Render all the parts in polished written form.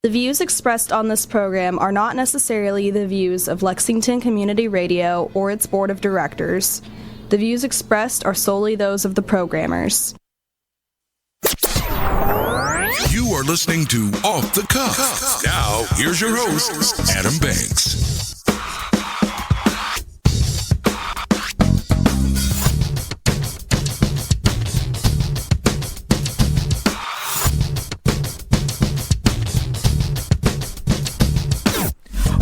The views expressed on this program are not necessarily the views of Lexington Community Radio or its board of directors. The views expressed are solely those of the programmers. You are listening to Off the Cuff. Now, here's your host, Adam Banks.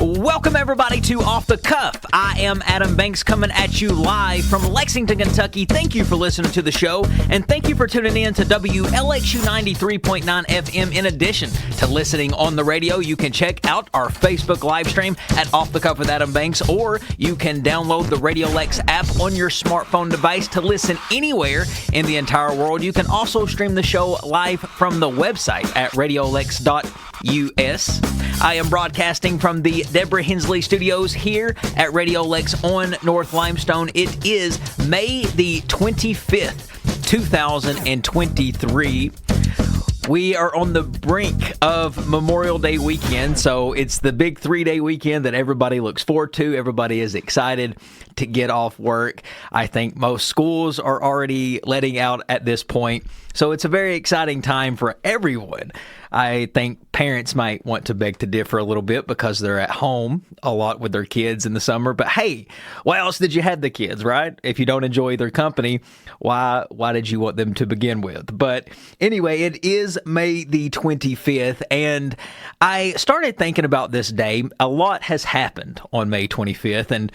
Welcome, everybody, to Off the Cuff. I am Adam Banks, coming at you live from Lexington, Kentucky. Thank you for listening to the show, and thank you for tuning in to WLXU 93.9 FM. In addition to listening on the radio, you can check out our Facebook live stream at Off the Cuff with Adam Banks, or you can download the Radio Lex app on your smartphone device to listen anywhere in the entire world. You can also stream the show live from the website at radiolex.us. I am broadcasting from the Deborah Hensley Studios here at Radio Lex on North Limestone. It is May the 25th, 2023. We are on the brink of Memorial Day weekend, so it's the big 3-day weekend that everybody looks forward to. Everybody is excited to get off work. I think most schools are already letting out at this point, so it's a very exciting time for everyone. I think parents might want to beg to differ a little bit because they're at home a lot with their kids in the summer. But hey, why else did you have the kids, right? If you don't enjoy their company, why did you want them to begin with? But anyway, it is May the 25th, and I started thinking about this day. A lot has happened on May 25th,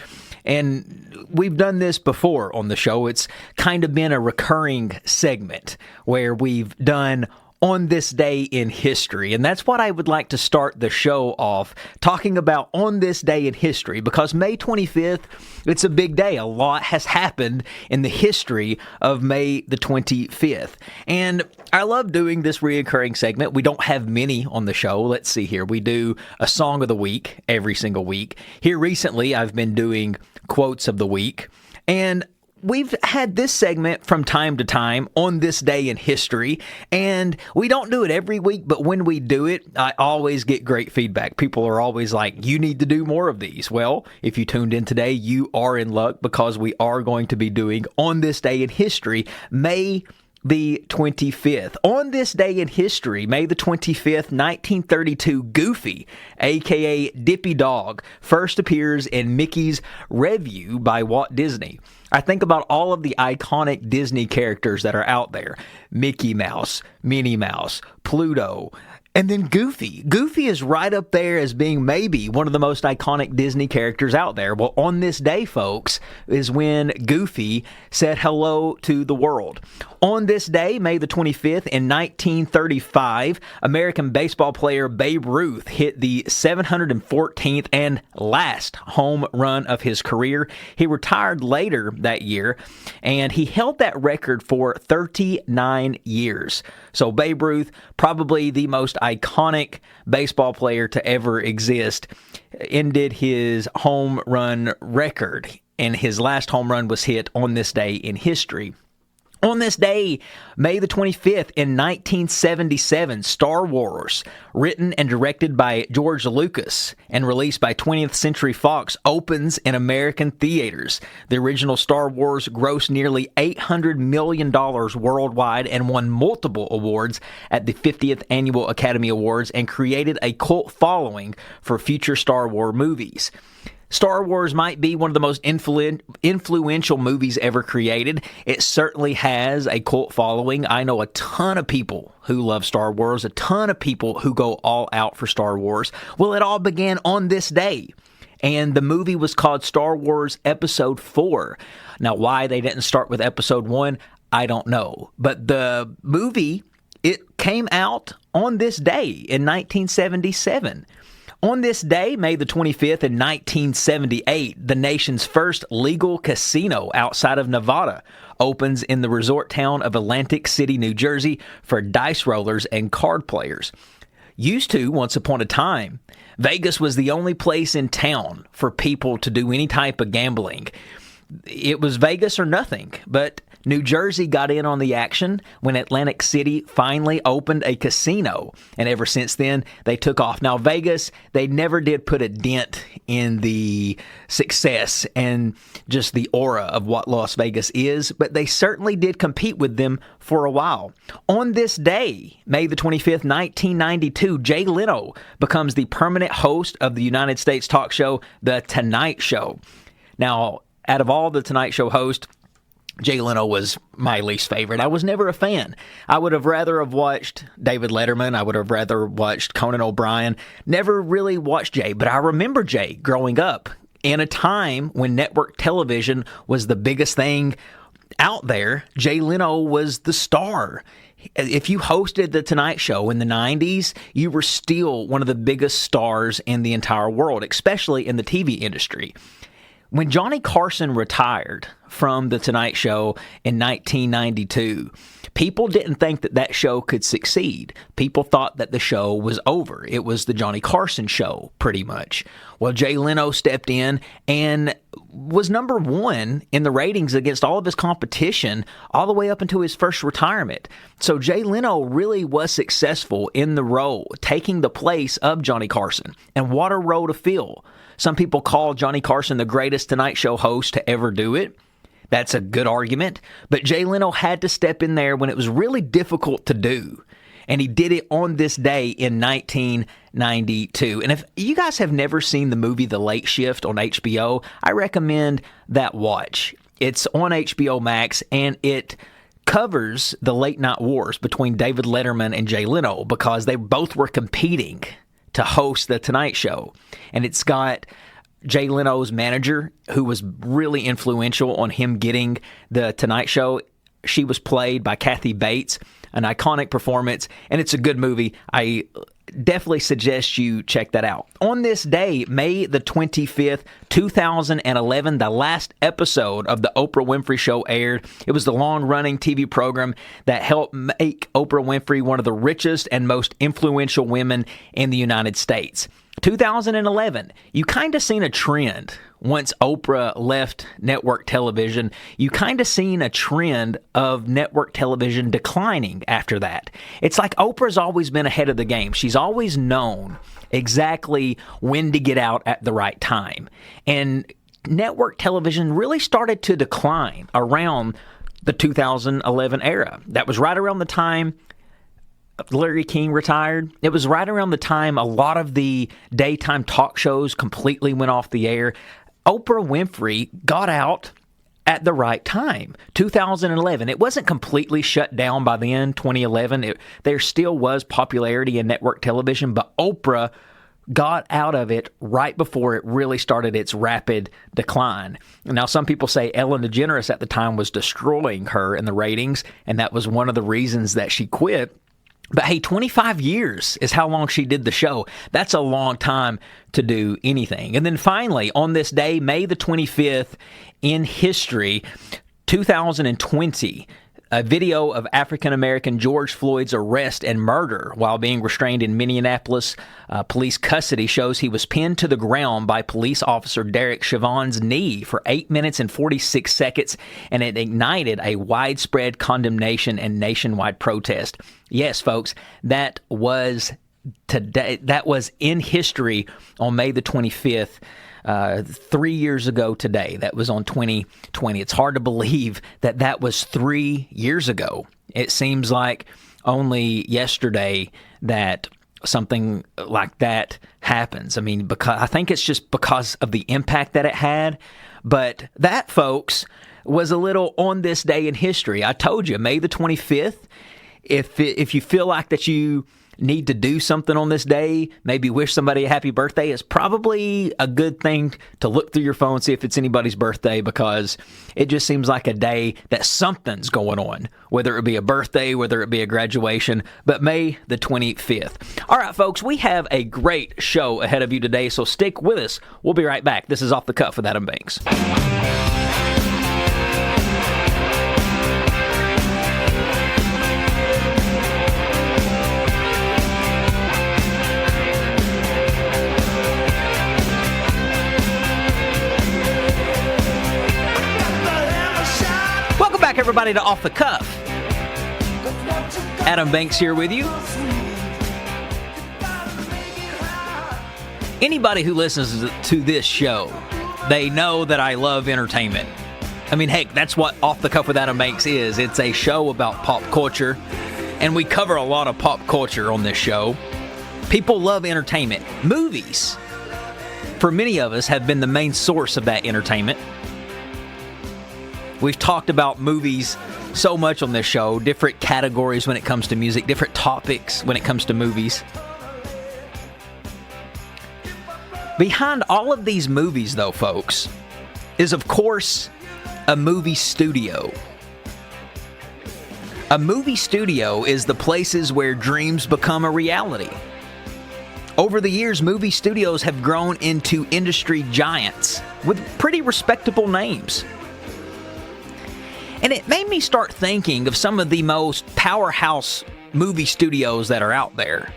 and we've done this before on the show. It's kind of been a recurring segment where we've done on this day in history. And that's what I would like to start the show off talking about, on this day in history, because May 25th, it's a big day. A lot has happened in the history of May the 25th. And I love doing this reoccurring segment. We don't have many on the show. Let's see here. We do a song of the week every single week. Here recently, I've been doing quotes of the week. And we've had this segment from time to time on this day in history, and we don't do it every week, but when we do it, I always get great feedback. People are always like, you need to do more of these. Well, if you tuned in today, you are in luck, because we are going to be doing on this day in history, May the 25th. On this day in history, May the 25th, 1932, Goofy, a.k.a. Dippy Dog, first appears in Mickey's Revue by Walt Disney. I think about all of the iconic Disney characters that are out there. Mickey Mouse, Minnie Mouse, Pluto, and then Goofy. Goofy is right up there as being maybe one of the most iconic Disney characters out there. Well, on this day, folks, is when Goofy said hello to the world. On this day, May the 25th, in 1935, American baseball player Babe Ruth hit the 714th and last home run of his career. He retired later that year, and he held that record for 39 years. So Babe Ruth, probably the most iconic baseball player to ever exist, ended his home run record, and his last home run was hit on this day in history. On this day, May the 25th, in 1977, Star Wars, written and directed by George Lucas and released by 20th Century Fox, opens in American theaters. The original Star Wars grossed nearly $800 million worldwide and won multiple awards at the 50th Annual Academy Awards, and created a cult following for future Star Wars movies. Star Wars might be one of the most influential movies ever created. It certainly has a cult following. I know a ton of people who love Star Wars, a ton of people who go all out for Star Wars. Well, it all began on this day, and the movie was called Star Wars Episode 4. Now, why they didn't start with Episode 1, I don't know. But the movie, it came out on this day in 1977. On this day, May the 25th in 1978, the nation's first legal casino outside of Nevada opens in the resort town of Atlantic City, New Jersey, for dice rollers and card players. Used to, once upon a time, Vegas was the only place in town for people to do any type of gambling. it was Vegas or nothing. But New Jersey got in on the action when Atlantic City finally opened a casino. And ever since then, they took off. Now, Vegas, they never did put a dent in the success and just the aura of what Las Vegas is, but they certainly did compete with them for a while. On this day, May the 25th, 1992, Jay Leno becomes the permanent host of the United States talk show, The Tonight Show. Now, out of all the Tonight Show hosts, Jay Leno was my least favorite. I was never a fan. I would have rather have watched David Letterman. I would have rather watched Conan O'Brien. Never really watched Jay, but I remember Jay growing up in a time when network television was the biggest thing out there. Jay Leno was the star. If you hosted The Tonight Show in the 90s, you were still one of the biggest stars in the entire world, especially in the TV industry. When Johnny Carson retired from The Tonight Show in 1992, people didn't think that that show could succeed. People thought that the show was over. It was the Johnny Carson show, pretty much. Well, Jay Leno stepped in and was number one in the ratings against all of his competition all the way up until his first retirement. So Jay Leno really was successful in the role, taking the place of Johnny Carson. And what a role to fill. Some people call Johnny Carson the greatest Tonight Show host to ever do it. That's a good argument. But Jay Leno had to step in there when it was really difficult to do. And he did it on this day in 1992. And if you guys have never seen the movie The Late Shift on HBO, I recommend that watch. It's on HBO Max, and it covers the late night wars between David Letterman and Jay Leno because they both were competing to host The Tonight Show. And it's got Jay Leno's manager, who was really influential on him getting The Tonight Show. She was played by Kathy Bates, an iconic performance, and it's a good movie. I definitely suggest you check that out. On this day, May the 25th, 2011, the last episode of the Oprah Winfrey Show aired. It was the long-running TV program that helped make Oprah Winfrey one of the richest and most influential women in the United States. 2011, you kind of seen a trend. Once Oprah left network television, you kind of seen a trend of network television declining after that. It's like Oprah's always been ahead of the game. She's always known exactly when to get out at the right time. And network television really started to decline around the 2011 era. That was right around the time Larry King retired. It was right around the time a lot of the daytime talk shows completely went off the air. Oprah Winfrey got out at the right time. 2011. It wasn't completely shut down by then, 2011. There still was popularity in network television, but Oprah got out of it right before it really started its rapid decline. Now, some people say Ellen DeGeneres at the time was destroying her in the ratings, and that was one of the reasons that she quit. But hey, 25 years is how long she did the show. That's a long time to do anything. And then finally, on this day, May the 25th, in history, 2020, a video of African-American George Floyd's arrest and murder while being restrained in Minneapolis police custody shows he was pinned to the ground by police officer Derek Chauvin's knee for 8 minutes and 46 seconds, and it ignited a widespread condemnation and nationwide protest. Yes, folks, that was today. That was in history on May the 25th. 3 years ago today. That was on 2020. It's hard to believe that that was 3 years ago. It seems like only yesterday that something like that happens. I mean, because I think it's just because of the impact that it had. But that, folks, was a little on this day in history. I told you, May the 25th. If you feel like that you need to do something on this day, maybe wish somebody a happy birthday, is probably a good thing to look through your phone, see if it's anybody's birthday, because it just seems like a day that something's going on, whether it be a birthday, whether it be a graduation, but May the 25th. All right, folks, we have a great show ahead of you today, so stick with us. We'll be right back. This is Off the Cuff with Adam Banks. back, everybody, to Off the Cuff. Adam Banks here with you. Anybody who listens to this show, they know that I love entertainment. I mean, heck, that's what Off the Cuff with Adam Banks is. It's a show about pop culture, and we cover a lot of pop culture on this show. People love entertainment. Movies, for many of us, have been the main source of that entertainment. We've talked about movies so much on this show, different categories when it comes to music, different topics when it comes to movies. Behind all of these movies, though, folks, is, of course, a movie studio. A movie studio is the places where dreams become a reality. Over the years, movie studios have grown into industry giants with pretty respectable names. And it made me start thinking of some of the most powerhouse movie studios that are out there.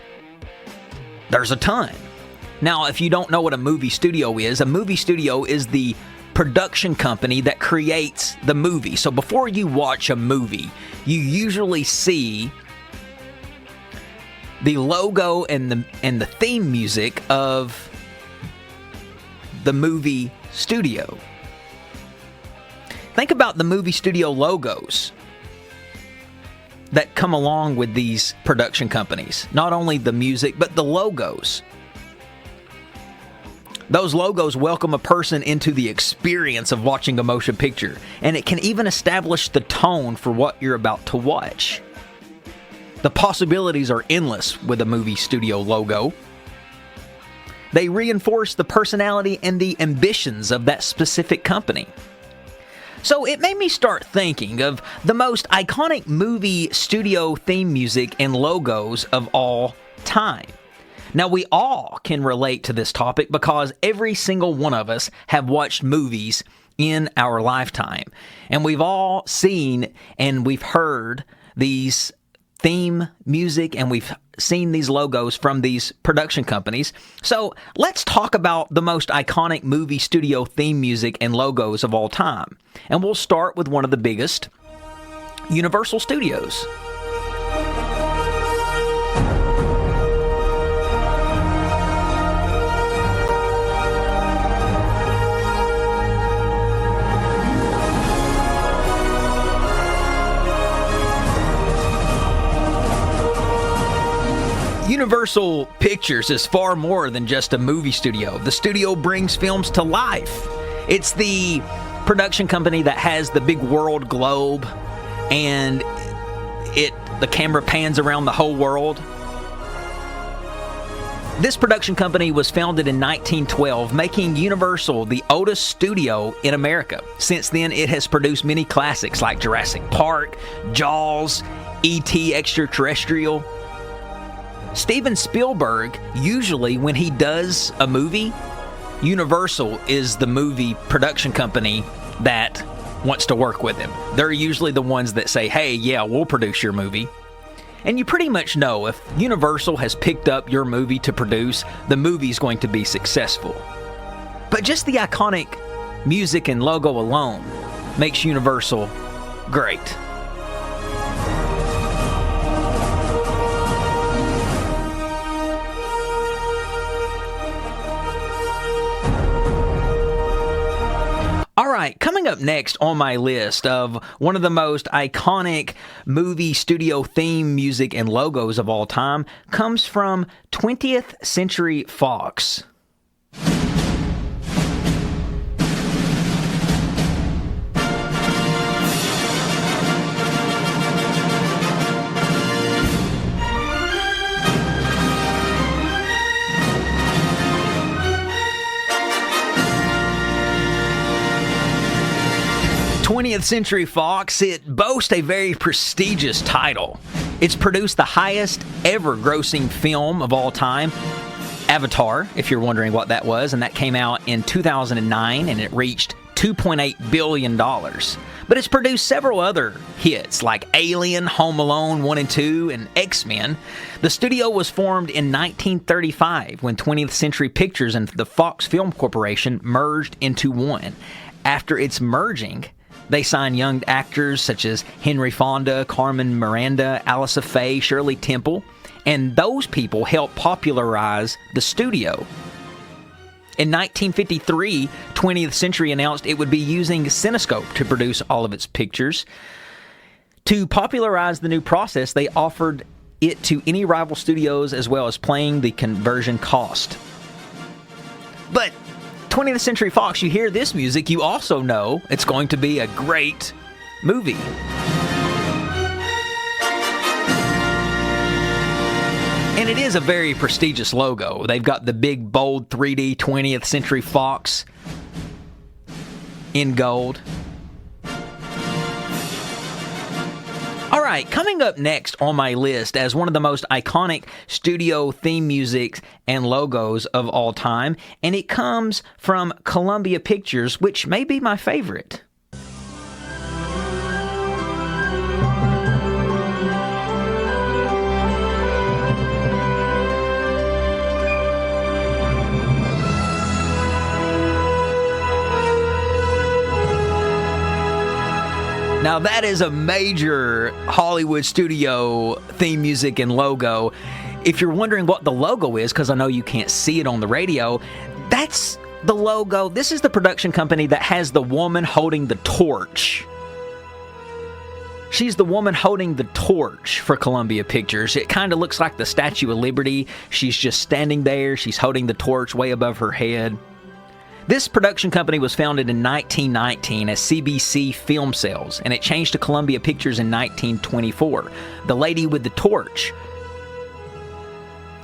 There's a ton. Now, if you don't know what a movie studio is the production company that creates the movie. So before you watch a movie, you usually see the logo and the theme music of the movie studio. Think about the movie studio logos that come along with these production companies. Not only the music, but the logos. Those logos welcome a person into the experience of watching a motion picture, and it can even establish the tone for what you're about to watch. The possibilities are endless with a movie studio logo. They reinforce the personality and the ambitions of that specific company. So it made me start thinking of the most iconic movie studio theme music and logos of all time. Now, we all can relate to this topic because every single one of us have watched movies in our lifetime. And we've all seen and we've heard these theme music and we've seen these logos from these production companies. So let's talk about the most iconic movie studio theme music and logos of all time. And we'll start with one of the biggest, Universal Studios. Universal Pictures is far more than just a movie studio. The studio brings films to life. It's the production company that has the big world globe and the camera pans around the whole world. This production company was founded in 1912, making Universal the oldest studio in America. Since then, it has produced many classics like Jurassic Park, Jaws, E.T. Extraterrestrial. Steven Spielberg, usually when he does a movie, Universal is the movie production company that wants to work with him. They're usually the ones that say, hey, yeah, we'll produce your movie. And you pretty much know if Universal has picked up your movie to produce, the movie's going to be successful. But just the iconic music and logo alone makes Universal great. All right, coming up next on my list of one of the most iconic movie studio theme music and logos of all time comes from 20th Century Fox. 20th Century Fox, it boasts a very prestigious title. It's produced the highest ever grossing film of all time, Avatar, if you're wondering what that was, and that came out in 2009 and it reached $2.8 billion. But it's produced several other hits like Alien, Home Alone 1 and 2, and X-Men. The studio was formed in 1935 when 20th Century Pictures and the Fox Film Corporation merged into one. After its merging, They sign young actors such as Henry Fonda, Carmen Miranda, Alyssa Faye, Shirley Temple, and those people helped popularize the studio. In 1953, 20th Century announced it would be using Cinescope to produce all of its pictures. To popularize the new process, they offered it to any rival studios as well as paying the conversion cost. But 20th Century Fox, you hear this music, you also know it's going to be a great movie. And it is a very prestigious logo. They've got the big, bold 3D 20th Century Fox in gold. All right, coming up next on my list as one of the most iconic studio theme music and logos of all time, and it comes from Columbia Pictures, which may be my favorite. Now that is a major Hollywood studio theme music and logo. If you're wondering what the logo is, because I know you can't see it on the radio, that's the logo. This is the production company that has the woman holding the torch. She's the woman holding the torch for Columbia Pictures. It kind of looks like the Statue of Liberty. She's just standing there. She's holding the torch way above her head. This production company was founded in 1919 as CBC Film Sales, and it changed to Columbia Pictures in 1924. The lady with the torch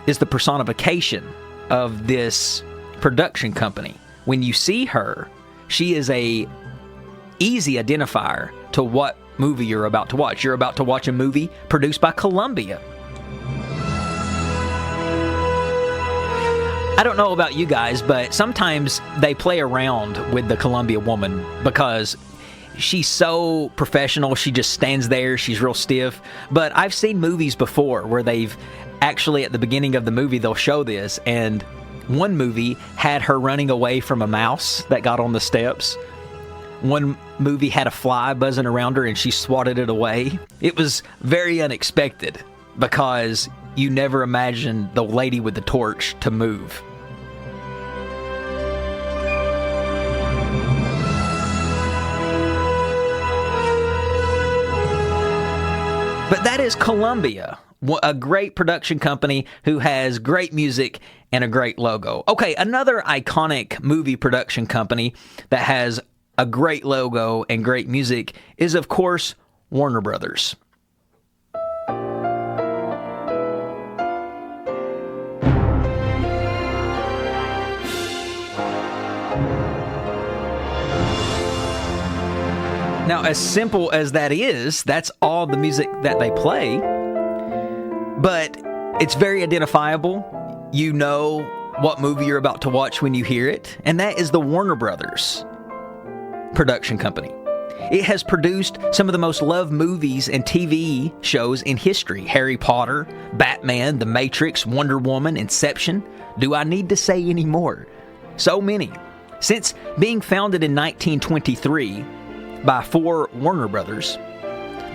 is the personification of this production company. When you see her, she is a easy identifier to what movie you're about to watch. You're about to watch a movie produced by Columbia. I don't know about you guys, but sometimes they play around with the Columbia woman because she's so professional. She just stands there. She's real stiff. But I've seen movies before where they've actually, at the beginning of the movie, they'll show this. And one movie had her running away from a mouse that got on the steps. One movie had a fly buzzing around her and she swatted it away. It was very unexpected because you never imagine the lady with the torch to move. But that is Columbia, a great production company who has great music and a great logo. Okay, another iconic movie production company that has a great logo and great music is, of course, Warner Brothers. Now, as simple as that is, that's all the music that they play, but it's very identifiable. You know what movie you're about to watch when you hear it, and that is the Warner Brothers production company. It has produced some of the most loved movies and TV shows in history: Harry Potter, Batman, The Matrix, Wonder Woman, Inception. Do I need to say any more? So many. Since being founded in 1923, by four Warner Brothers,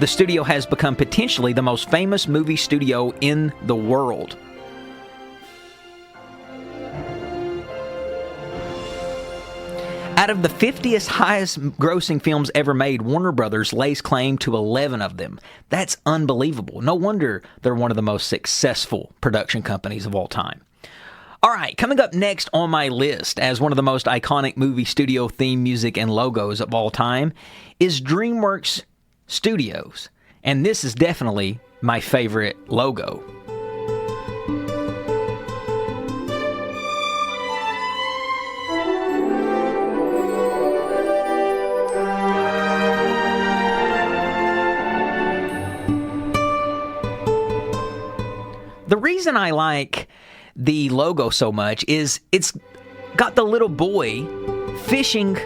the studio has become potentially the most famous movie studio in the world. Out of the 50th highest grossing films ever made, Warner Brothers lays claim to 11 of them. That's unbelievable. No wonder they're one of the most successful production companies of all time. All right, coming up next on my list as one of the most iconic movie studio theme music and logos of all time is DreamWorks Studios. And this is definitely my favorite logo. The reason I like the logo so much is it's got the little boy fishing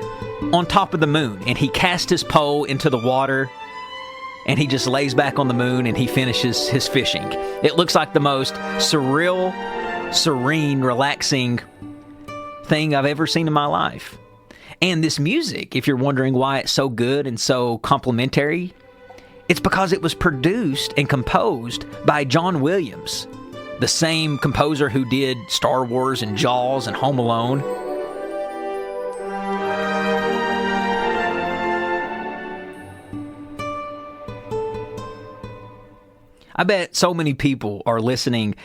on top of the moon, and he casts his pole into the water and he just lays back on the moon and he finishes his fishing. It looks like the most surreal, serene, relaxing thing I've ever seen in my life. And this music, if you're wondering why it's so good and so complimentary, it's because it was produced and composed by John Williams, the same composer who did Star Wars and Jaws and Home Alone. I bet so many people are listening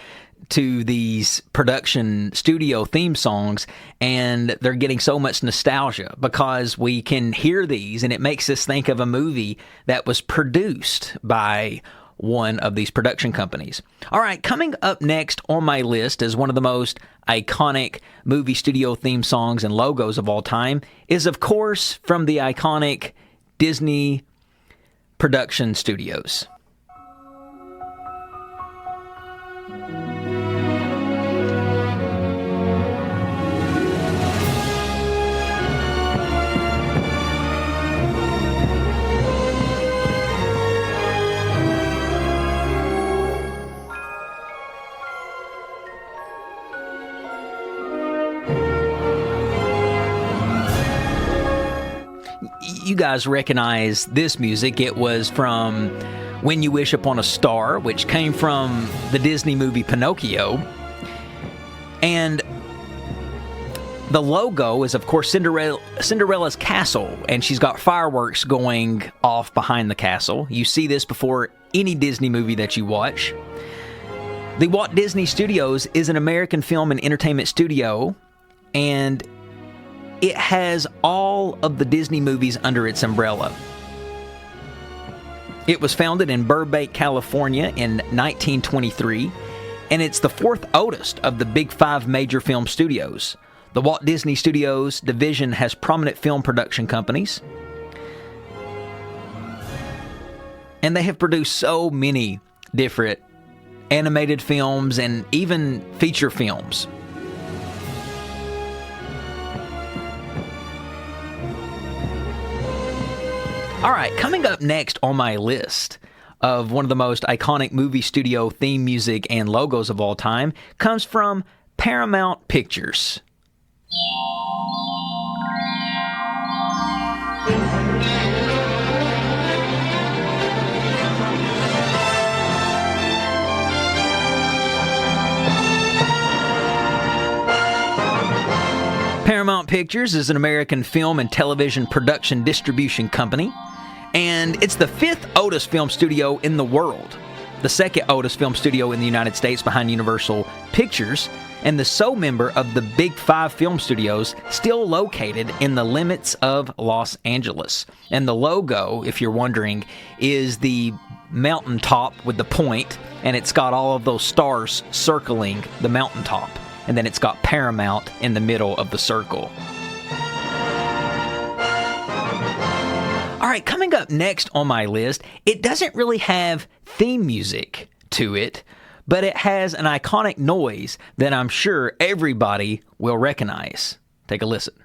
to these production studio theme songs and they're getting so much nostalgia because we can hear these and it makes us think of a movie that was produced by one of these production companies. All right, coming up next on my list as one of the most iconic movie studio theme songs and logos of all time is, of course, from the iconic Disney production studios. You guys recognize this music. It was from When You Wish Upon a Star, which came from the Disney movie Pinocchio. And the logo is, of course, Cinderella's castle, and she's got fireworks going off behind the castle. You see this before any Disney movie that you watch. The Walt Disney Studios is an American film and entertainment studio, and it has all of the Disney movies under its umbrella. It was founded in Burbank, California in 1923, and it's the fourth oldest of the big five major film studios. The Walt Disney Studios division has prominent film production companies, and they have produced so many different animated films and even feature films. All right, coming up next on my list of one of the most iconic movie studio theme music and logos of all time comes from Paramount Pictures. Paramount Pictures is an American film and television production distribution company, and it's the fifth oldest film studio in the world, the second oldest film studio in the United States behind Universal Pictures, and the sole member of the Big Five film studios still located in the limits of Los Angeles. And the logo, if you're wondering, is the mountaintop with the point, and it's got all of those stars circling the mountaintop. And then it's got Paramount in the middle of the circle. All right, coming up next on my list, it doesn't really have theme music to it, but it has an iconic noise that I'm sure everybody will recognize. Take a listen.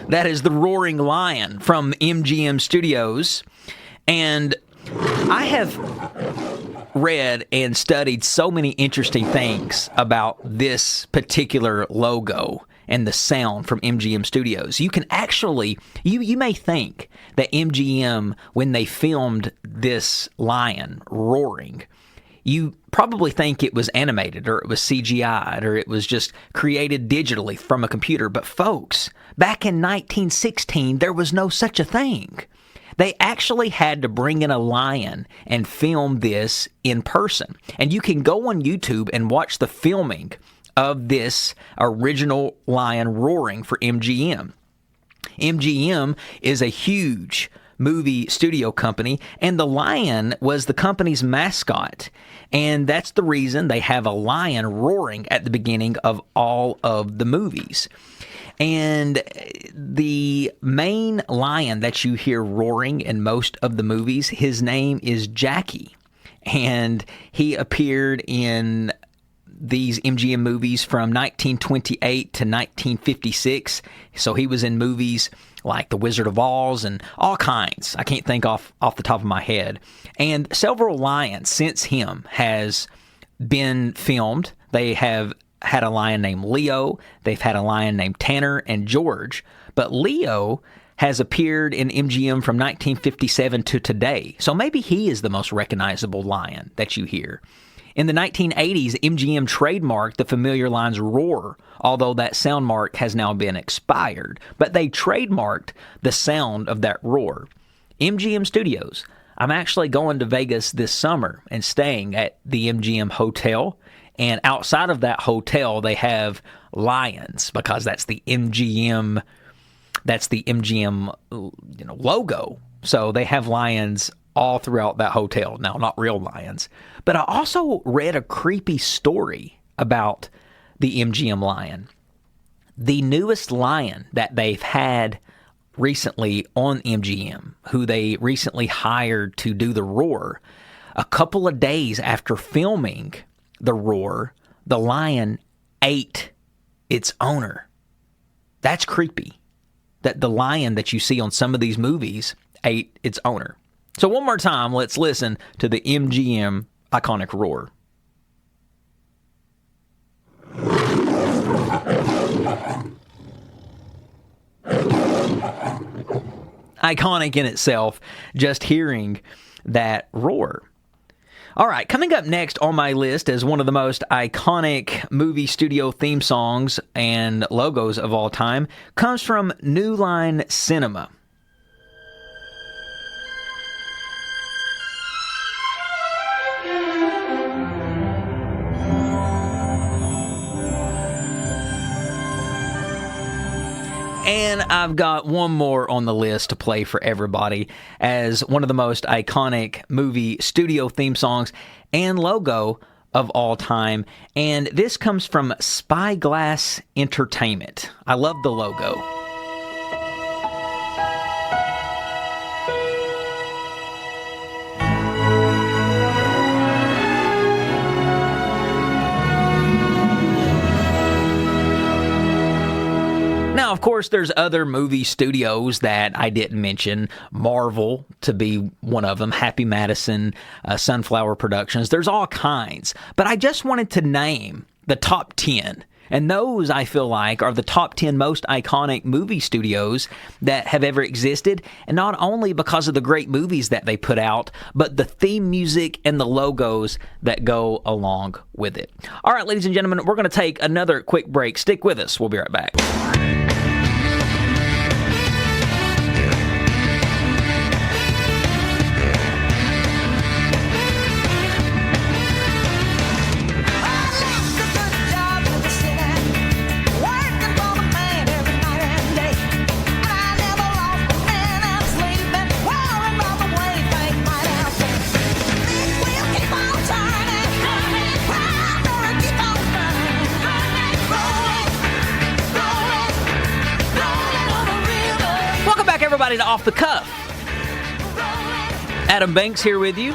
That is the roaring lion from MGM Studios. And I have read and studied so many interesting things about this particular logo and the sound from MGM Studios. You can actually, you may think that MGM, when they filmed this lion roaring, you probably think it was animated or it was CGI'd or it was just created digitally from a computer. But folks, back in 1916, there was no such a thing. They actually had to bring in a lion and film this in person. And you can go on YouTube and watch the filming of this original lion roaring for MGM. MGM is a huge movie studio company, and the lion was the company's mascot. And that's the reason they have a lion roaring at the beginning of all of the movies. And the main lion that you hear roaring in most of the movies, his name is Jackie. And he appeared in these MGM movies from 1928 to 1956. So he was in movies like The Wizard of Oz and all kinds. I can't think off the top of my head. And several lions since him has been filmed. They have had a lion named Leo. They've had a lion named Tanner and George. But Leo has appeared in MGM from 1957 to today. So maybe he is the most recognizable lion that you hear. In the 1980s, MGM trademarked the familiar line's roar, although that sound mark has now been expired. But they trademarked the sound of that roar. MGM Studios. I'm actually going to Vegas this summer and staying at the MGM Hotel. And outside of that hotel, they have lions because that's the MGM logo. So they have lions all throughout that hotel. Now, not real lions. But I also read a creepy story about the MGM lion. The newest lion that they've had recently on MGM, who they recently hired to do the roar, a couple of days after filming the roar, the lion ate its owner. That's creepy. That the lion that you see on some of these movies ate its owner. So one more time, let's listen to the MGM iconic roar. Iconic in itself, just hearing that roar. All right, coming up next on my list as one of the most iconic movie studio theme songs and logos of all time comes from New Line Cinema. And I've got one more on the list to play for everybody as one of the most iconic movie studio theme songs and logo of all time. And this comes from Spyglass Entertainment. I love the logo. Now, of course, there's other movie studios that I didn't mention. Marvel, to be one of them, Happy Madison, Sunflower Productions. There's all kinds. But I just wanted to name the top 10. And those, I feel like, are the top 10 most iconic movie studios that have ever existed. And not only because of the great movies that they put out, but the theme music and the logos that go along with it. All right, ladies and gentlemen, we're going to take another quick break. Stick with us. We'll be right back. To Off the Cuff. Adam Banks here with you.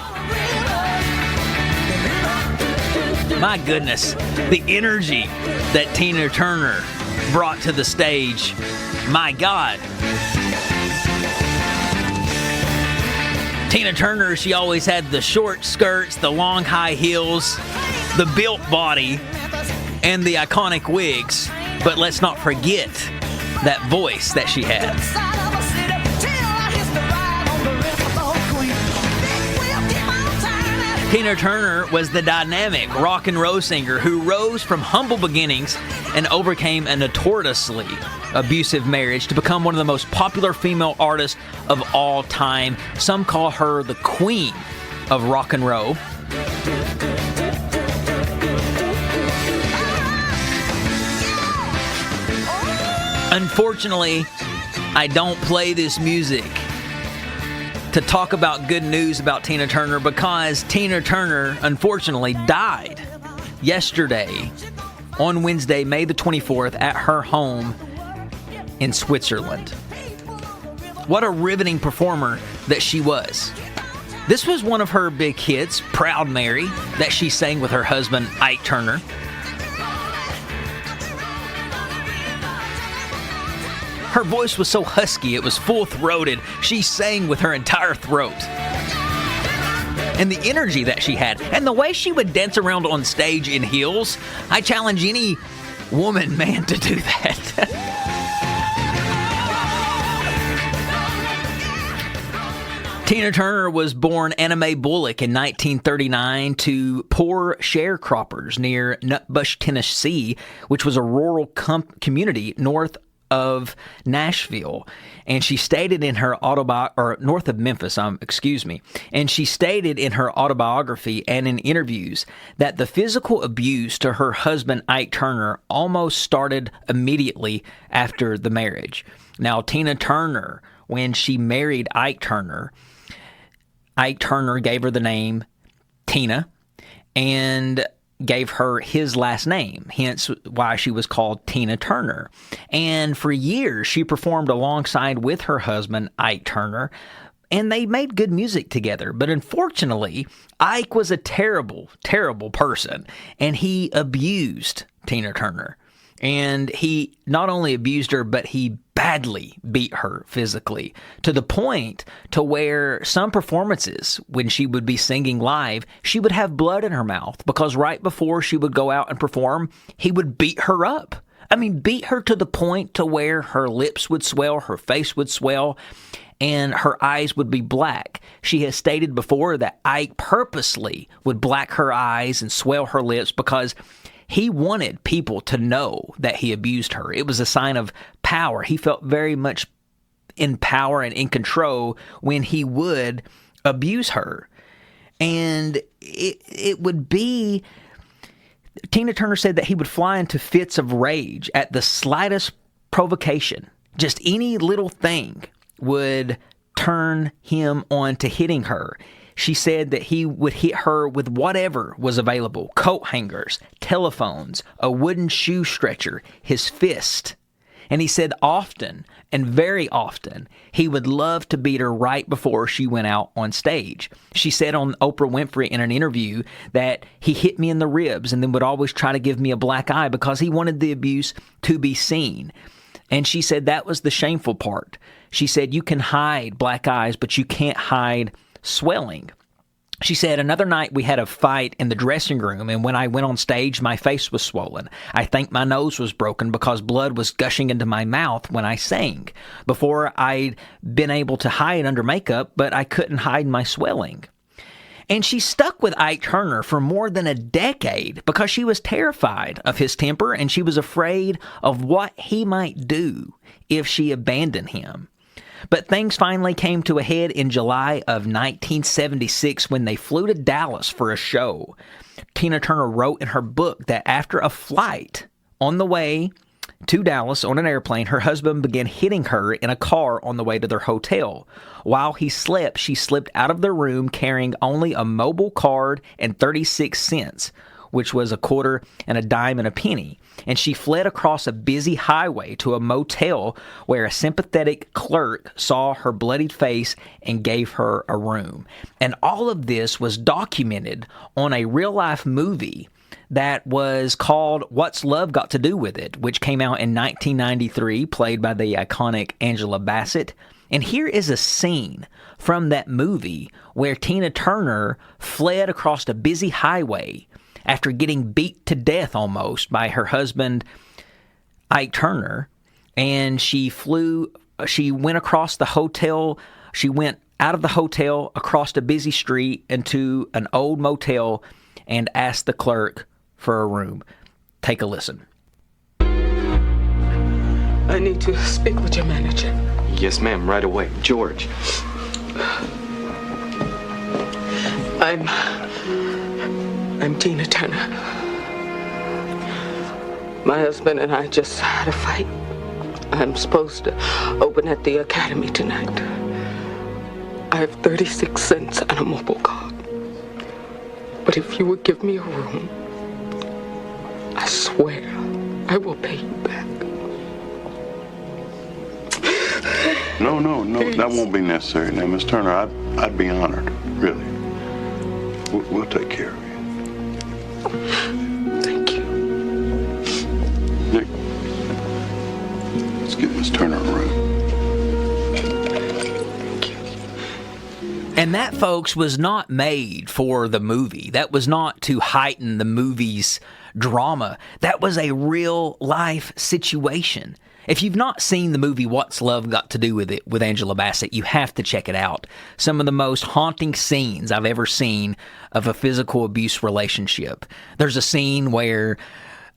My goodness, the energy that Tina Turner brought to the stage. My God. Tina Turner, she always had the short skirts, the long high heels, the built body, and the iconic wigs. But let's not forget that voice that she had. Tina Turner was the dynamic rock and roll singer who rose from humble beginnings and overcame a notoriously abusive marriage to become one of the most popular female artists of all time. Some call her the queen of rock and roll. Unfortunately, I don't play this music to talk about good news about Tina Turner because Tina Turner, unfortunately, died yesterday on Wednesday, May the 24th, at her home in Switzerland. What a riveting performer that she was. This was one of her big hits, Proud Mary, that she sang with her husband, Ike Turner. Her voice was so husky, it was full-throated. She sang with her entire throat. And the energy that she had, and the way she would dance around on stage in heels, I challenge any woman, man, to do that. Tina Turner was born Anna Mae Bullock in 1939 to poor sharecroppers near Nutbush, Tennessee, which was a rural community north of Nashville, and she stated in her north of Memphis, and she stated in her autobiography and in interviews that the physical abuse to her husband Ike Turner almost started immediately after the marriage. Now, Tina Turner, when she married Ike Turner gave her the name Tina and gave her his last name, hence why she was called Tina Turner. And for years, she performed alongside with her husband, Ike Turner, and they made good music together. But unfortunately, Ike was a terrible, terrible person, and he abused Tina Turner. And he not only abused her, but he badly beat her physically, to the point to where some performances, when she would be singing live, she would have blood in her mouth, because right before she would go out and perform, he would beat her up. I mean, beat her to the point to where her lips would swell, her face would swell, and her eyes would be black. She has stated before that Ike purposely would black her eyes and swell her lips because he wanted people to know that he abused her. It was a sign of power. He felt very much in power and in control when he would abuse her. And it would be... Tina Turner said that he would fly into fits of rage at the slightest provocation. Just any little thing would turn him on to hitting her. She said that he would hit her with whatever was available: coat hangers, telephones, a wooden shoe stretcher, his fist. And he said often, and very often, he would love to beat her right before she went out on stage. She said on Oprah Winfrey in an interview that he hit me in the ribs and then would always try to give me a black eye because he wanted the abuse to be seen. And she said that was the shameful part. She said you can hide black eyes, but you can't hide swelling. She said, another night we had a fight in the dressing room, and when I went on stage, my face was swollen. I think my nose was broken because blood was gushing into my mouth when I sang. Before, I'd been able to hide under makeup, but I couldn't hide my swelling. And she stuck with Ike Turner for more than a decade because she was terrified of his temper, and she was afraid of what he might do if she abandoned him. But things finally came to a head in July of 1976 when they flew to Dallas for a show. Tina Turner wrote in her book that after a flight on the way to Dallas on an airplane, her husband began hitting her in a car on the way to their hotel. While he slept, she slipped out of the room carrying only a mobile card and 36 cents, which was a quarter and a dime and a penny. And she fled across a busy highway to a motel where a sympathetic clerk saw her bloodied face and gave her a room. And all of this was documented on a real-life movie that was called What's Love Got to Do With It, which came out in 1993, played by the iconic Angela Bassett. And here is a scene from that movie where Tina Turner fled across a busy highway after getting beat to death almost by her husband, Ike Turner. And she went across the hotel. She went out of the hotel, across a busy street, into an old motel, and asked the clerk for a room. Take a listen. I need to speak with your manager. Yes, ma'am, right away. George. I'm Tina Turner. My husband and I just had a fight. I'm supposed to open at the academy tonight. I have 36 cents and a mobile card. But if you would give me a room, I swear I will pay you back. No, Please. that won't be necessary. Now, Miss Turner, I'd be honored, really. We'll take care of you. Thank you. Nick, let's get Miss Turner a room. And that, folks, was not made for the movie. That was not to heighten the movie's drama. That was a real life situation. If you've not seen the movie What's Love Got to Do With It with Angela Bassett, you have to check it out. Some of the most haunting scenes I've ever seen of a physical abuse relationship. There's a scene where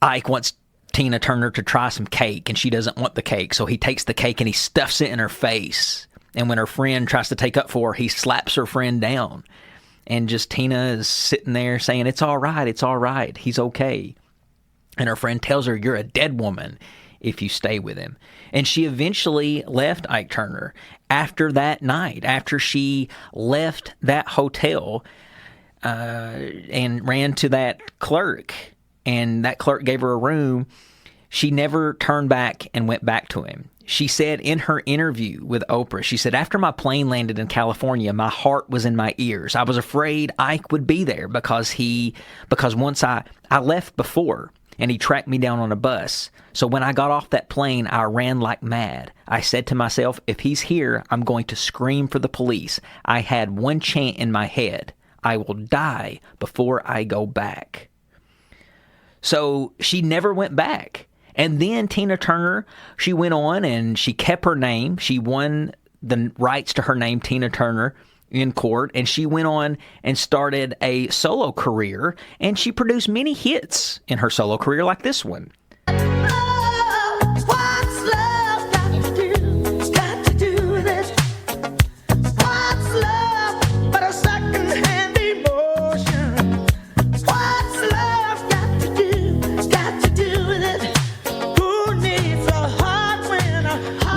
Ike wants Tina Turner to try some cake, and she doesn't want the cake, so he takes the cake and he stuffs it in her face. And when her friend tries to take up for her, he slaps her friend down. And just Tina is sitting there saying, it's all right, he's okay. And her friend tells her, you're a dead woman if you stay with him. And she eventually left Ike Turner after that night, after she left that hotel and ran to that clerk, and that clerk gave her a room. She never turned back and went back to him. She said in her interview with Oprah, she said, after my plane landed in California, my heart was in my ears. I was afraid Ike would be there because once I left before, and he tracked me down on a bus. So when I got off that plane, I ran like mad. I said to myself, if he's here, I'm going to scream for the police. I had one chant in my head. I will die before I go back. So she never went back. And then Tina Turner, she went on and she kept her name. She won the rights to her name, Tina Turner, in court, and she went on and started a solo career, and she produced many hits in her solo career like this one.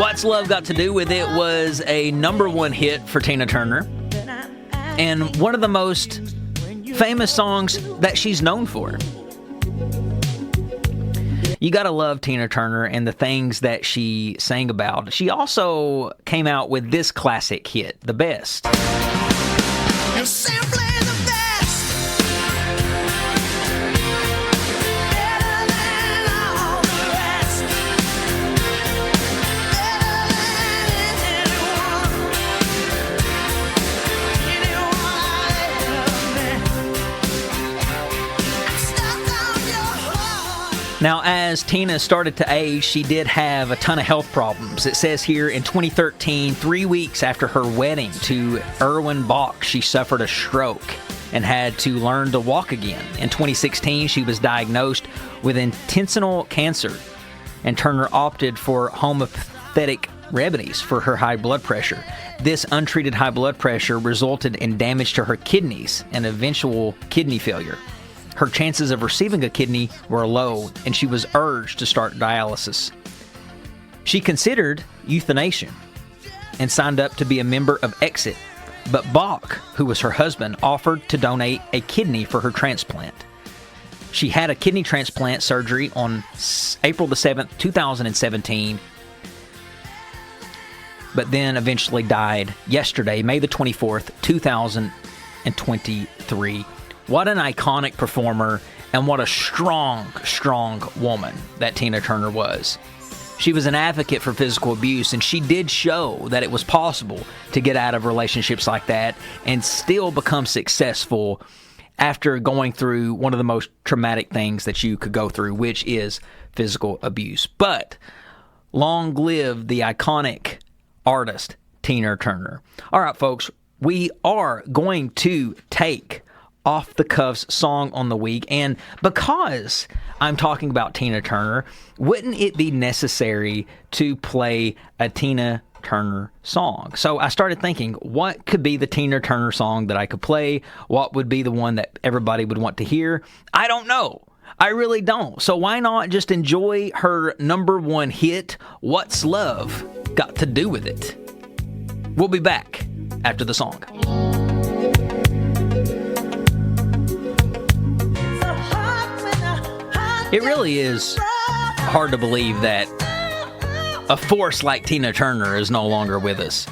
What's Love Got to Do With It was a #1 hit for Tina Turner, and one of the most famous songs that she's known for. You gotta love Tina Turner and the things that she sang about. She also came out with this classic hit, The Best. You're simply the best. Better than all the rest. Better than anyone. I'm stuck on your heart. Now, as Tina started to age, she did have a ton of health problems. It says here in 2013, 3 weeks after her wedding to Erwin Bach, she suffered a stroke and had to learn to walk again. In 2016, she was diagnosed with intestinal cancer, and Turner opted for homeopathic remedies for her high blood pressure. This untreated high blood pressure resulted in damage to her kidneys and eventual kidney failure. Her chances of receiving a kidney were low, and she was urged to start dialysis. She considered euthanasia and signed up to be a member of Exit, but Bach, who was her husband, offered to donate a kidney for her transplant. She had a kidney transplant surgery on April the 7th, 2017, but then eventually died yesterday, May the 24th, 2023. What an iconic performer, and what a strong, strong woman that Tina Turner was. She was an advocate for physical abuse, and she did show that it was possible to get out of relationships like that and still become successful after going through one of the most traumatic things that you could go through, which is physical abuse. But long live the iconic artist, Tina Turner. All right, folks, we are going to take Off the Cuffs Song on the Week, and because I'm talking about Tina Turner, wouldn't it be necessary to play a Tina Turner song? So I started thinking, what could be the Tina Turner song that I could play? What would be the one that everybody would want to hear? I don't know. I really don't. So why not just enjoy her #1 hit, What's Love Got to Do With It? We'll be back after the song. It really is hard to believe that a force like Tina Turner is no longer with us.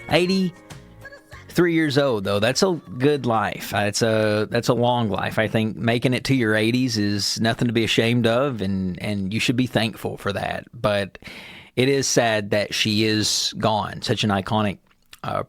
83 years old, though. That's a good life. That's a long life. I think making it to your 80s is nothing to be ashamed of, and you should be thankful for that. But it is sad that she is gone. Such an iconic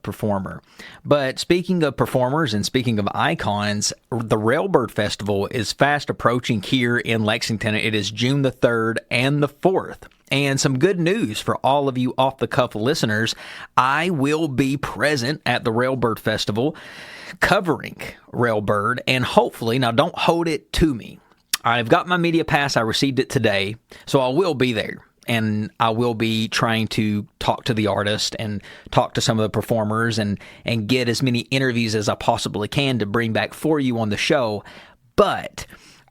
performer. But speaking of performers and speaking of icons, the Railbird Festival is fast approaching here in Lexington. It is June the 3rd and the 4th. And some good news for all of you off-the-cuff listeners. I will be present at the Railbird Festival covering Railbird, and hopefully, now don't hold it to me, I've got my media pass. I received it today, so I will be there. And I will be trying to talk to the artist and talk to some of the performers and get as many interviews as I possibly can to bring back for you on the show. But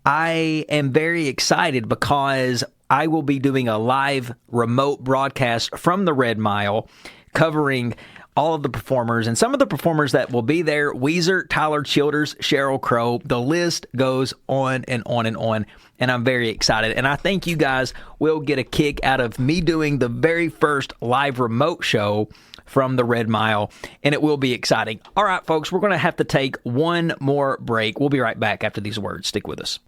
I am very excited because I will be doing a live remote broadcast from the Red Mile covering all of the performers, and some of the performers that will be there: Weezer, Tyler Childers, Sheryl Crow. The list goes on and on and on, and I'm very excited. And I think you guys will get a kick out of me doing the very first live remote show from the Red Mile, and it will be exciting. All right, folks, we're going to have to take one more break. We'll be right back after these words. Stick with us.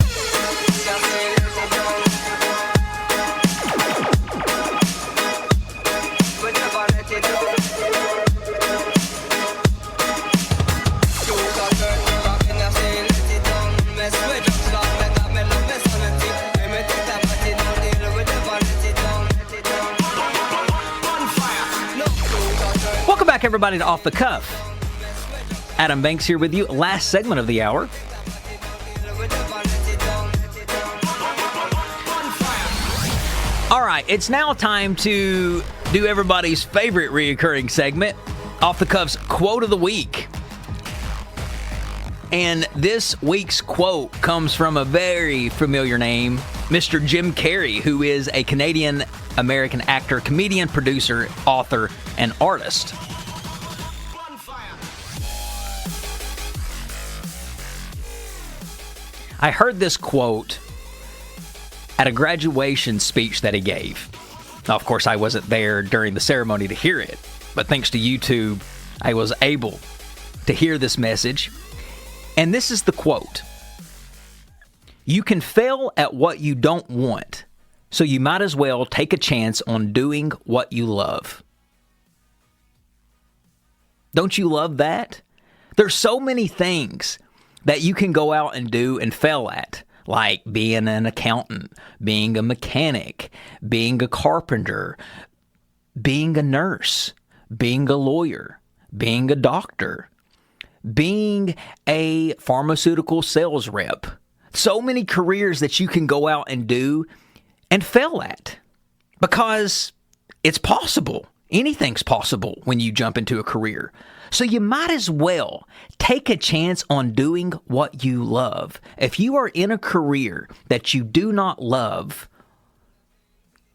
Welcome back, everybody, to Off the Cuff. Adam Banks here with you. Last segment of the hour. All right, it's now time to do everybody's favorite reoccurring segment, Off the Cuff's Quote of the Week. And this week's quote comes from a very familiar name, Mr. Jim Carrey, who is a Canadian-American actor, comedian, producer, author, and artist. I heard this quote at a graduation speech that he gave. Now, of course, I wasn't there during the ceremony to hear it, but thanks to YouTube, I was able to hear this message. And this is the quote: "You can fail at what you don't want, so you might as well take a chance on doing what you love." Don't you love that? There's so many things that you can go out and do and fail at, like being an accountant, being a mechanic, being a carpenter, being a nurse, being a lawyer, being a doctor, being a pharmaceutical sales rep. So many careers that you can go out and do and fail at, because it's possible. Anything's possible when you jump into a career. So you might as well take a chance on doing what you love. If you are in a career that you do not love,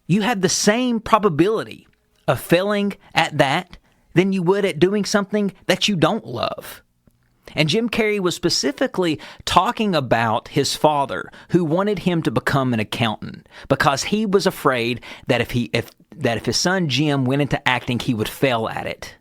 you have the same probability of failing at that than you would at doing something that you don't love. And Jim Carrey was specifically talking about his father, who wanted him to become an accountant because he was afraid that if his son Jim went into acting, he would fail at it.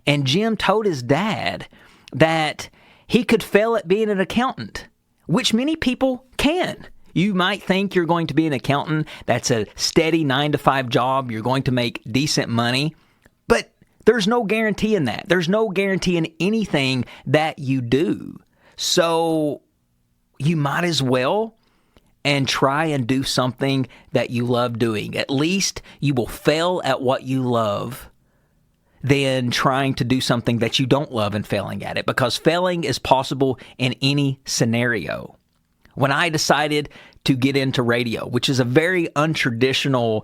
And Jim told his dad that he could fail at being an accountant, which many people can. You might think you're going to be an accountant. That's a steady 9-to-5 job. You're going to make decent money. But there's no guarantee in that. There's no guarantee in anything that you do. So you might as well and try and do something that you love doing. At least you will fail at what you love than trying to do something that you don't love and failing at it, because failing is possible in any scenario. When I decided to get into radio, which is a very untraditional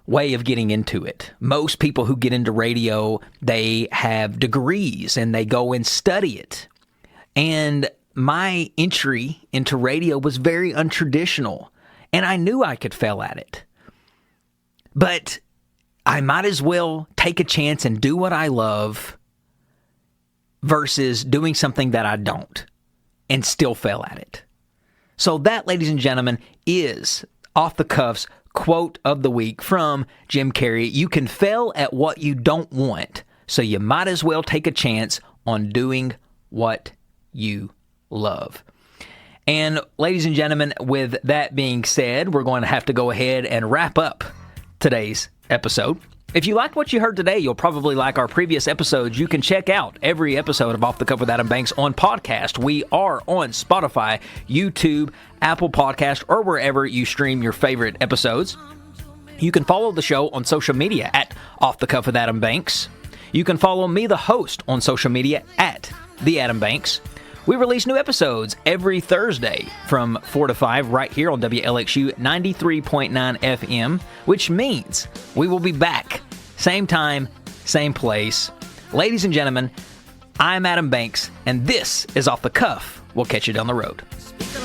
way of getting into it. Most people who get into radio, they have degrees and they go and study it. And my entry into radio was very untraditional, and I knew I could fail at it. But I might as well take a chance and do what I love versus doing something that I don't and still fail at it. So that, ladies and gentlemen, is Off the Cuff's quote of the week from Jim Carrey. You can fail at what you don't want, so you might as well take a chance on doing what you love. And ladies and gentlemen, with that being said, we're going to have to go ahead and wrap up today's episode. If you liked what you heard today, you'll probably like our previous episodes. You can check out every episode of Off the Cuff with Adam Banks on podcast. We are on Spotify, YouTube, Apple Podcast, or wherever you stream your favorite episodes. You can follow the show on social media at Off the Cuff with Adam Banks. You can follow me, the host, on social media at The Adam Banks. We release new episodes every Thursday from 4 to 5 right here on WLXU 93.9 FM, which means we will be back same time, same place. Ladies and gentlemen, I'm Adam Banks, and this is Off the Cuff. We'll catch you down the road. Speak the